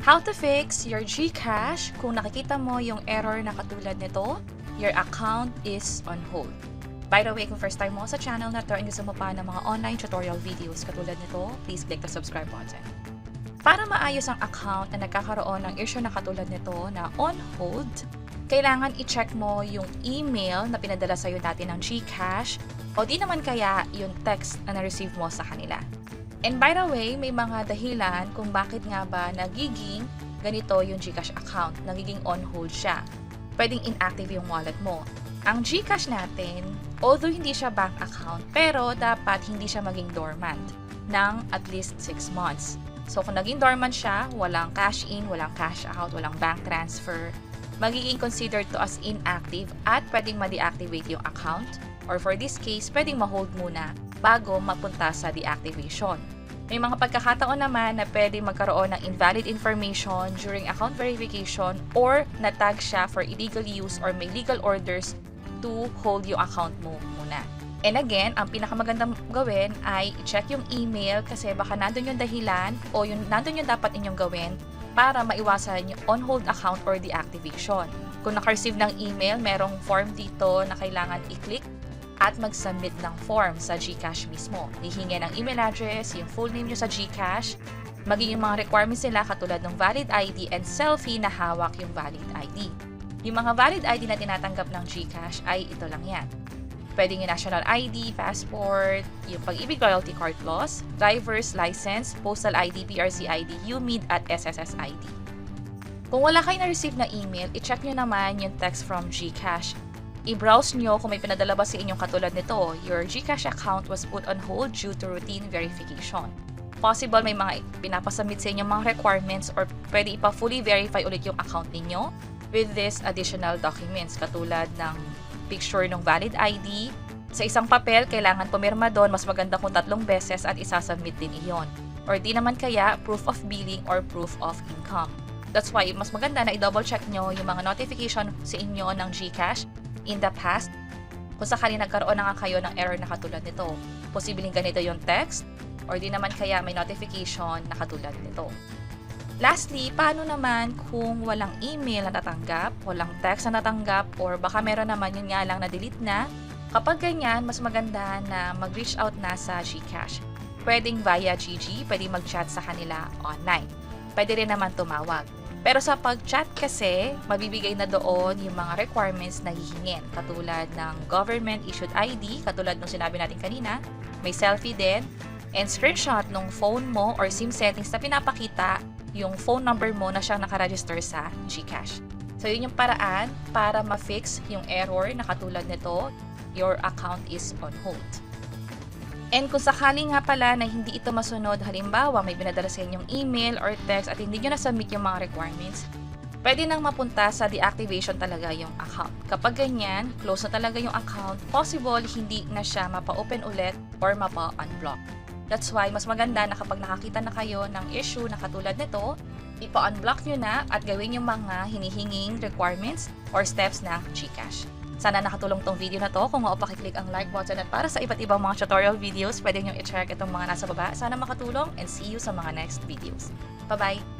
How to fix your GCash kung nakikita mo yung error na katulad nito, your account is on hold. By the way, kung first time mo sa channel na to and gusto mo pa ng mga online tutorial videos katulad nito, please click the subscribe button. Para maayos ang account na nagkakaroon ng issue na katulad nito na on hold, kailangan i-check mo yung email na pinadala sa'yo natin ng GCash o di naman kaya yung text na na-receive mo sa kanila. And by the way, may mga dahilan kung bakit nga ba nagiging ganito yung GCash account, nagiging on hold siya. Pwedeng inactive yung wallet mo. Ang GCash natin, although hindi siya bank account, pero dapat hindi siya maging dormant ng at least 6 months. So kung naging dormant siya, walang cash in, walang cash out, walang bank transfer, magiging considered to as inactive at pwedeng ma-deactivate yung account, or for this case, pwedeng ma-hold muna bago mapunta sa deactivation. May mga pagkakataon naman na pwedeng magkaroon ng invalid information during account verification or na-tag siya for illegal use or may legal orders to hold yung account mo muna. And again, ang pinakamagandang gawin ay i-check yung email kasi baka nandun yung dahilan o nandun yung dapat inyong gawin para maiwasan yung on-hold account or deactivation. Kung naka-receive ng email, merong form dito na kailangan i-click at mag-submit ng form sa GCash mismo. Hihingi ng email address, yung full name nyo sa GCash, maging yung mga requirements nila katulad ng valid ID and selfie na hawak yung valid ID. Yung mga valid ID na tinatanggap ng GCash ay ito lang yan. Pwedeng yung national ID, passport, yung Pag-ibig Loyalty Card Plus, driver's license, postal ID, PRC ID, UMID at SSS ID. Kung wala kayo na-receive na email, i-check nyo naman yung text from GCash. I-browse nyo kung may pinadala ba sa inyong katulad nito. Your GCash account was put on hold due to routine verification. Possible may mga pinapasubmit sa inyong mga requirements or pwede ipa-fully verify ulit yung account ninyo with this additional documents katulad ng picture ng valid ID. Sa isang papel, kailangan pumirma doon, mas maganda kung 3 beses at isasubmit din iyon. Or di naman kaya, proof of billing or proof of income. That's why, mas maganda na i-double check nyo yung mga notification sa inyo ng GCash in the past, kung sakali nagkaroon na nga kayo ng error na katulad nito. Posibleng ganito yung text, or di naman kaya may notification na katulad nito. Lastly, paano naman kung walang email na natanggap, walang text na natanggap, or baka meron naman yun nga lang na-delete na? Kapag ganyan, mas maganda na mag-reach out na sa GCash. Pwedeng via GG, pwedeng mag-chat sa kanila online. Pwede rin naman tumawag. Pero sa pag-chat kasi, mabibigay na doon yung mga requirements na hihingin. Katulad ng government-issued ID, katulad nung sinabi natin kanina, may selfie din, and screenshot ng phone mo or SIM settings na pinapakita yung phone number mo na siyang nakaregister sa GCash. So yun yung paraan para ma-fix yung error na katulad nito, your account is on hold. And kung sakali nga pala na hindi ito masunod, halimbawa may binadala sa inyong email or text at hindi nyo na-submit yung mga requirements, pwede nang mapunta sa deactivation talaga yung account. Kapag ganyan, close na talaga yung account, possible hindi na siya mapa-open ulit or mapa-unblock. That's why mas maganda na kapag nakakita na kayo ng issue na katulad nito, ipa-unblock nyo na at gawin yung mga hinihinging requirements or steps ng GCash. Sana nakatulong tong video na to. Kung pakiclick ang like button at para sa iba't ibang mga tutorial videos, pwede nyo i-check itong mga nasa baba. Sana makatulong and see you sa mga next videos. Bye-bye!